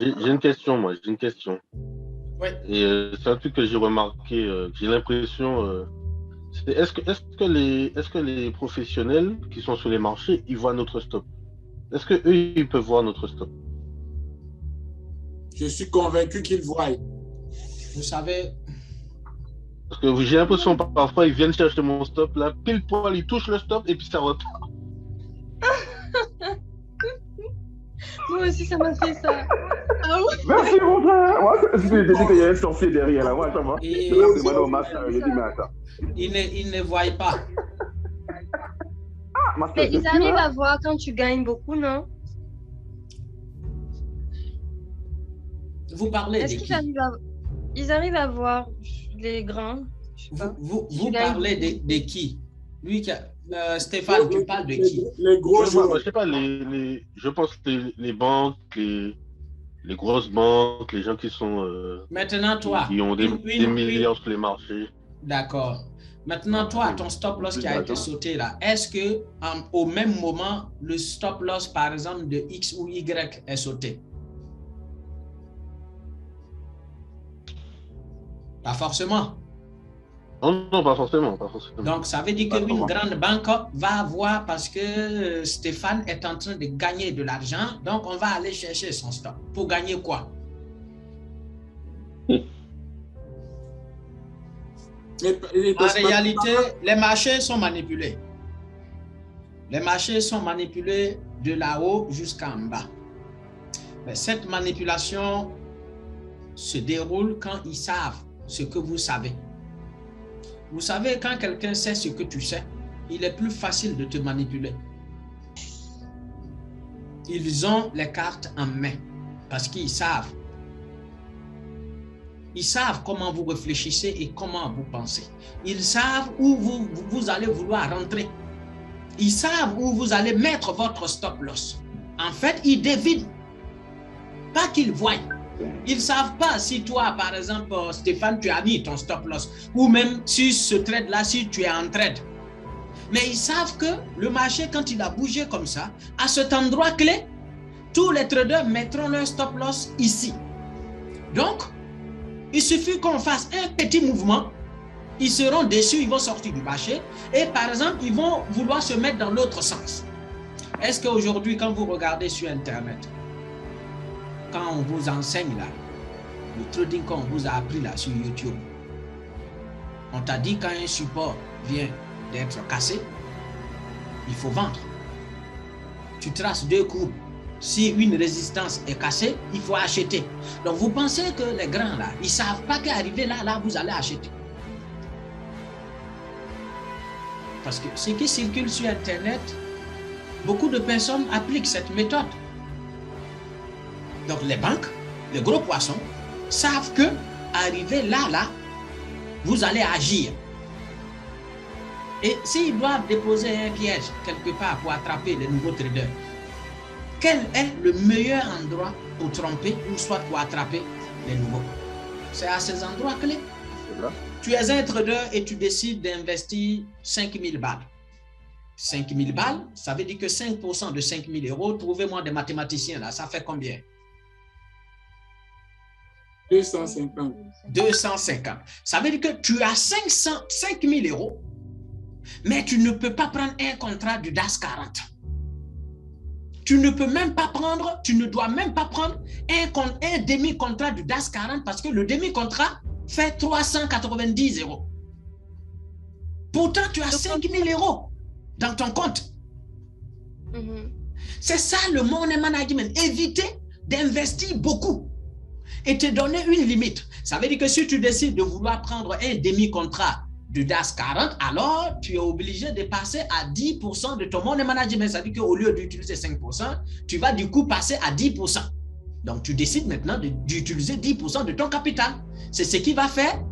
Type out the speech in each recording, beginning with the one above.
J'ai une question, moi, j'ai une question. Oui. Et c'est un truc que j'ai remarqué, j'ai l'impression, est-ce que les professionnels qui sont sur les marchés, ils voient notre stop? Est-ce que eux, ils peuvent voir notre stop? Je suis convaincu qu'ils voient. Vous savez, Parce que j'ai l'impression, parfois, ils viennent chercher mon stop, là, pile poil, ils touchent le stop, et puis ça repart. Moi aussi, ça m'a fait ça. Ah ouais. Merci, mon frère. Moi, je me dit qu'il y a un sorcier derrière là. Moi, ça va. Et- Je l'ai demandé au master. Je dis, mais attends. ils ne voient pas. Ah, master, Mais c'est ils sûr, arrivent hein? à voir quand tu gagnes beaucoup, non? Vous parlez Est-ce de qu'ils qui? ils arrivent à voir les grands? Je sais pas. Vous gagnes parlez de qui? Lui qui Stéphane, tu parles de qui? Les gros joueurs. Je sais pas, je pense que les banques, les grosses banques, les gens qui sont, Maintenant, toi, qui ont des milliards sur les marchés. D'accord. Maintenant, toi, ton stop loss qui a été sauté là, est-ce que au même moment, le stop loss, par exemple, de X ou Y est sauté? Pas forcément. Non, non, pas forcément, pas forcément. Donc, ça veut dire qu'une grande banque va avoir, parce que Stéphane est en train de gagner de l'argent, donc on va aller chercher son stop. Pour gagner quoi? En réalité, les marchés sont manipulés. Les marchés sont manipulés de là-haut jusqu'en bas. Mais cette manipulation se déroule quand ils savent ce que vous savez. Vous savez, quand quelqu'un sait ce que tu sais, il est plus facile de te manipuler. Ils ont les cartes en main parce qu'ils savent. Ils savent comment vous réfléchissez et comment vous pensez. Ils savent où vous allez vouloir rentrer. Ils savent où vous allez mettre votre stop loss. En fait, ils devinent. Pas qu'ils voient. Ils ne savent pas si toi, par exemple, Stéphane, tu as mis ton stop loss. Ou même si ce trade-là, si tu es en trade. Mais ils savent que le marché, quand il a bougé comme ça, à cet endroit clé, tous les traders mettront leur stop loss ici. Donc, il suffit qu'on fasse un petit mouvement, ils seront déçus, ils vont sortir du marché et par exemple, ils vont vouloir se mettre dans l'autre sens. Est-ce qu'aujourd'hui, quand vous regardez sur Internet, quand on vous enseigne là, le trading qu'on vous a appris là sur YouTube, on t'a dit quand un support vient d'être cassé, il faut vendre. Tu traces deux courbes. Si une résistance est cassée, il faut acheter. Donc, vous pensez que les grands, là, ils ne savent pas qu'arriver là, vous allez acheter. Parce que ce qui circule sur Internet, beaucoup de personnes appliquent cette méthode. Donc, les banques, les gros poissons, savent que arriver là, vous allez agir. Et s'ils doivent déposer un piège quelque part pour attraper les nouveaux traders, quel est le meilleur endroit pour tromper ou soit pour attraper les nouveaux? C'est à ces endroits clés. Tu es un trader et tu décides d'investir 5 000 balles. 5 000 balles, ça veut dire que 5% de 5 000 euros, trouvez-moi des mathématiciens là, ça fait combien? 250. 250. Ça veut dire que tu as 5 000 euros, mais tu ne peux pas prendre un contrat du DAS 40. Tu ne peux même pas prendre, tu ne dois même pas prendre un demi-contrat du DAS 40 parce que le demi-contrat fait 390 euros. Pourtant, tu as 5 000 euros dans ton compte. C'est ça le money management. Éviter d'investir beaucoup et te donner une limite. Ça veut dire que si tu décides de vouloir prendre un demi-contrat du DAS 40, alors tu es obligé de passer à 10% de ton money management. Ça veut dire qu'au lieu d'utiliser 5%, tu vas du coup passer à 10%. Donc, tu décides maintenant d'utiliser 10% de ton capital. C'est ce qui va faire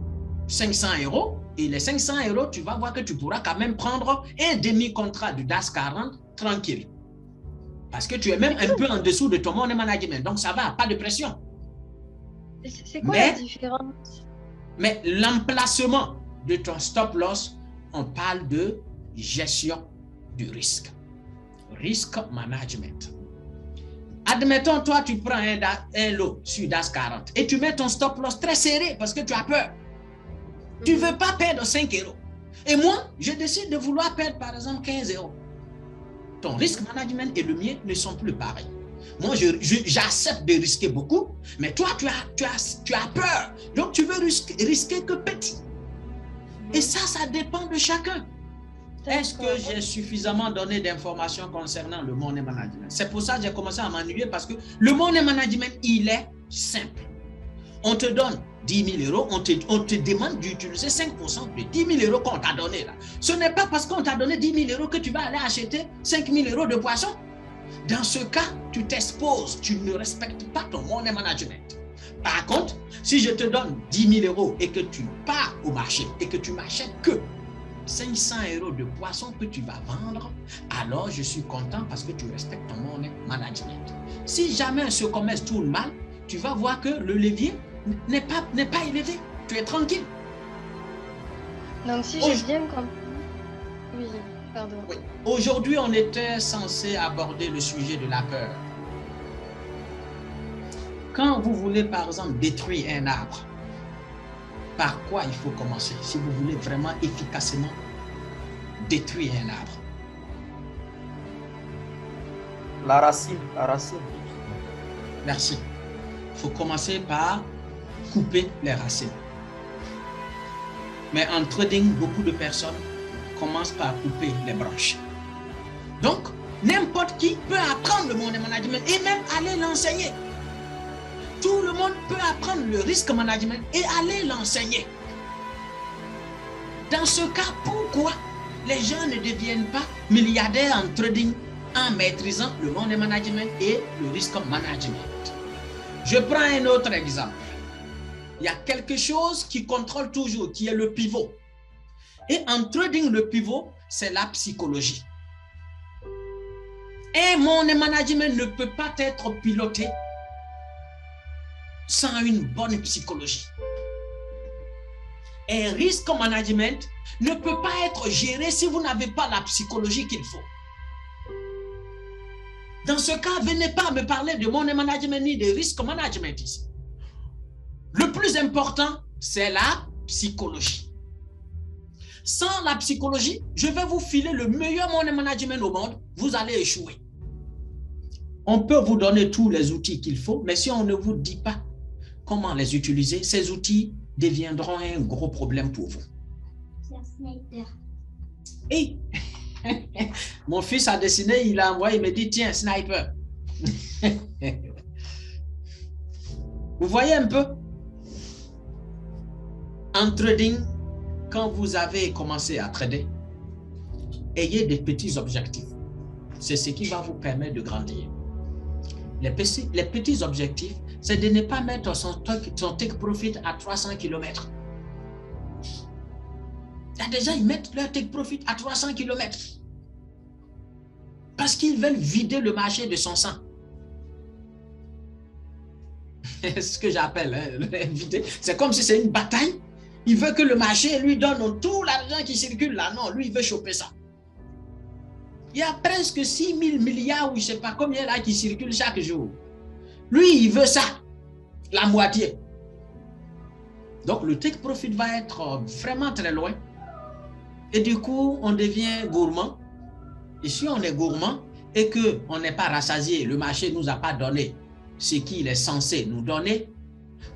500 euros. Et les 500 euros, tu vas voir que tu pourras quand même prendre un demi-contrat du DAS 40 tranquille. Parce que tu es même un peu en dessous de ton money management. Donc, ça va, pas de pression. C'est quoi la différence? Mais l'emplacement de ton stop loss, on parle de gestion du risque. Risk management. Admettons, toi, tu prends un lot sur DAS 40 et tu mets ton stop loss très serré parce que tu as peur. Tu ne veux pas perdre 5 €. Et moi, je décide de vouloir perdre, par exemple, 15 €. Ton risque management et le mien ne sont plus pareils. Moi, j'accepte de risquer beaucoup, mais toi, tu as peur. Donc, tu veux risquer que petit. Et ça dépend de chacun. Est-ce que j'ai suffisamment donné d'informations concernant le money management? C'est pour ça que j'ai commencé à m'ennuyer parce que le money management, il est simple. On te donne 10 000 €, on te demande d'utiliser 5% de 10 000 € qu'on t'a donné là. Ce n'est pas parce qu'on t'a donné 10 000 € que tu vas aller acheter 5 000 € de poisson. Dans ce cas, tu t'exposes, tu ne respectes pas ton money management. Par contre, si je te donne 10 000 € et que tu pars au marché et que tu m'achètes que 500 € de poisson que tu vas vendre, alors je suis content parce que tu respectes ton money management. Si jamais ce commerce tourne mal, tu vas voir que le levier n'est pas élevé. Tu es tranquille. Donc si j'ai bien compris... Oui, pardon. Oui. Aujourd'hui, on était censé aborder le sujet de la peur. Quand vous voulez, par exemple, détruire un arbre, par quoi il faut commencer si vous voulez vraiment efficacement détruire un arbre? La racine, la racine. Merci. Il faut commencer par couper les racines. Mais en trading, beaucoup de personnes commencent par couper les branches. Donc, n'importe qui peut apprendre le money management et même aller l'enseigner. Tout le monde peut apprendre le risque management et aller l'enseigner. Dans ce cas, pourquoi les gens ne deviennent pas milliardaires en trading en maîtrisant le money management et le risque management? Je prends un autre exemple. Il y a quelque chose qui contrôle toujours, qui est le pivot. Et en trading, le pivot, c'est la psychologie. Et money management ne peut pas être piloté sans une bonne psychologie. Un risque management ne peut pas être géré si vous n'avez pas la psychologie qu'il faut. Dans ce cas, venez pas me parler de money management ni de risque management ici. Le plus important, c'est la psychologie. Sans la psychologie, je vais vous filer le meilleur money management au monde, vous allez échouer. On peut vous donner tous les outils qu'il faut, mais si on ne vous dit pas comment les utiliser, ces outils deviendront un gros problème pour vous. Et mon fils a dessiné, il a envoyé, il me dit, tiens, sniper. Vous voyez un peu? En trading, quand vous avez commencé à trader, ayez des petits objectifs. C'est ce qui va vous permettre de grandir. Les petits objectifs, c'est de ne pas mettre son take profit à 300 km. Il y a des gens, ils mettent leur take profit à 300 km. Parce qu'ils veulent vider le marché de son sang. C'est ce que j'appelle vider. C'est comme si c'est une bataille. Il veut que le marché lui donne tout l'argent qui circule là. Non, lui, il veut choper ça. Il y a presque 6 000 milliards ou je ne sais pas combien là qui circulent chaque jour. Lui, il veut ça. La moitié. Donc, le take profit va être vraiment très loin. Et du coup, on devient gourmand. Et si on est gourmand et qu'on n'est pas rassasié, le marché ne nous a pas donné ce qu'il est censé nous donner,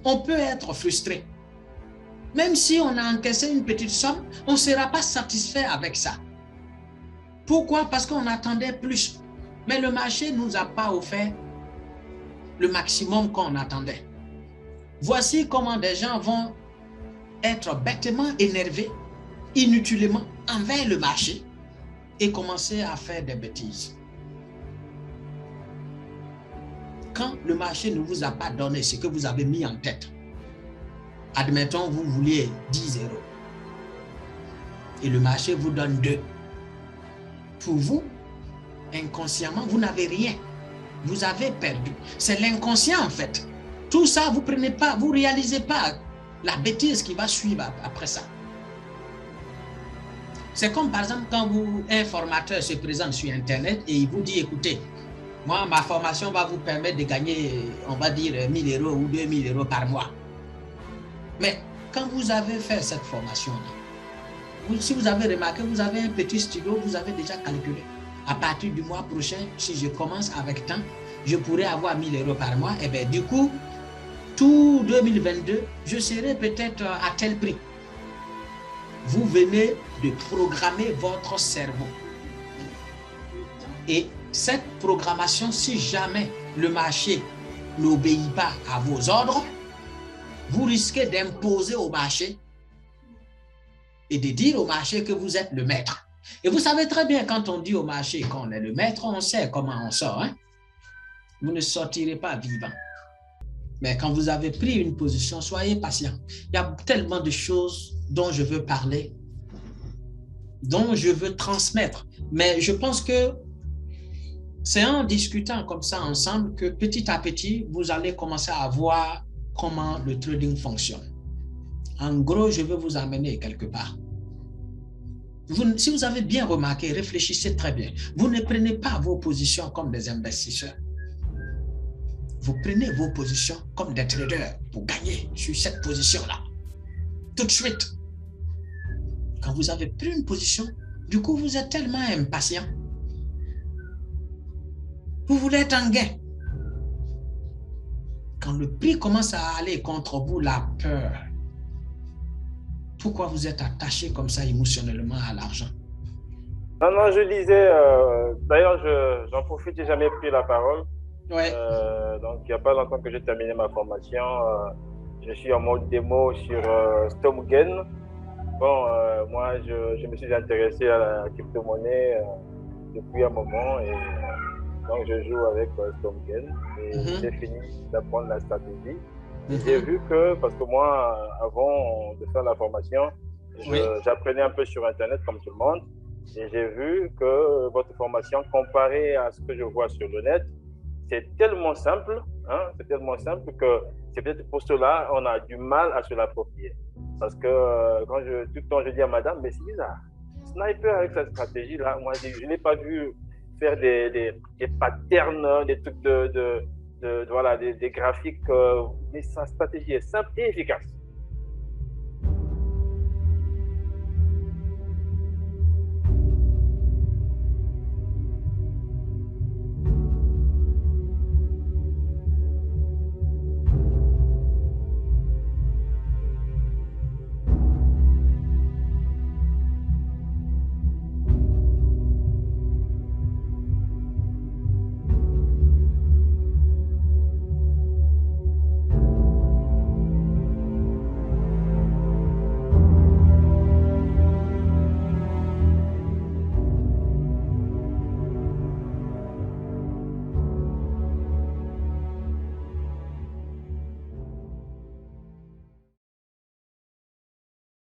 on peut être frustré. Même si on a encaissé une petite somme, on ne sera pas satisfait avec ça. Pourquoi? Parce qu'on attendait plus. Mais le marché ne nous a pas offert le maximum qu'on attendait. Voici comment des gens vont être bêtement énervés, inutilement, envers le marché et commencer à faire des bêtises. Quand le marché ne vous a pas donné ce que vous avez mis en tête, admettons, vous vouliez 10 € et le marché vous donne 2. Pour vous, inconsciemment, vous n'avez rien. Vous avez perdu. C'est l'inconscient en fait. Tout ça, vous ne prenez pas, vous ne réalisez pas la bêtise qui va suivre après ça. C'est comme par exemple quand un formateur se présente sur Internet et il vous dit, écoutez, Moi, ma formation va vous permettre de gagner, on va dire, 1 000 € ou 2 000 € par mois. Mais quand vous avez fait cette formation-là, si vous avez remarqué, vous avez un petit stylo, vous avez déjà calculé. À partir du mois prochain, si je commence avec temps, je pourrais avoir 1 000 € par mois. Et bien, du coup, tout 2022, je serai peut-être à tel prix. Vous venez de programmer votre cerveau. Et cette programmation, si jamais le marché n'obéit pas à vos ordres, vous risquez d'imposer au marché et de dire au marché que vous êtes le maître. Et vous savez très bien, quand on dit au marché qu'on est le maître, on sait comment on sort. Hein? Vous ne sortirez pas vivant. Mais quand vous avez pris une position, soyez patient. Il y a tellement de choses dont je veux parler, dont je veux transmettre. Mais je pense que c'est en discutant comme ça ensemble que petit à petit, vous allez commencer à voir comment le trading fonctionne. En gros, je veux vous amener quelque part. Si vous avez bien remarqué, réfléchissez très bien. Vous ne prenez pas vos positions comme des investisseurs. Vous prenez vos positions comme des traders pour gagner sur cette position-là. Tout de suite. Quand vous avez pris une position, du coup, vous êtes tellement impatient. Vous voulez être en gain. Quand le prix commence à aller contre vous, la peur. Pourquoi vous êtes attaché comme ça émotionnellement à l'argent? Non, je disais, d'ailleurs, j'en profite, j'ai jamais pris la parole. Ouais. Donc, il n'y a pas longtemps que j'ai terminé ma formation. Je suis en mode démo sur StormGain. Bon, moi, je me suis intéressé à la crypto-monnaie depuis un moment et donc je joue avec StormGain et j'ai fini d'apprendre la stratégie. J'ai vu que, parce que moi, avant de faire la formation, j'apprenais un peu sur Internet comme tout le monde et j'ai vu que votre formation, comparée à ce que je vois sur le net, c'est tellement simple, hein, c'est tellement simple que c'est peut-être pour cela on a du mal à se l'approprier. Parce que quand tout le temps je dis à madame, mais c'est bizarre, Sniper avec cette stratégie-là, moi je ne l'ai pas vu faire des patterns, des trucs voilà, des graphiques, mais sa stratégie est simple et efficace.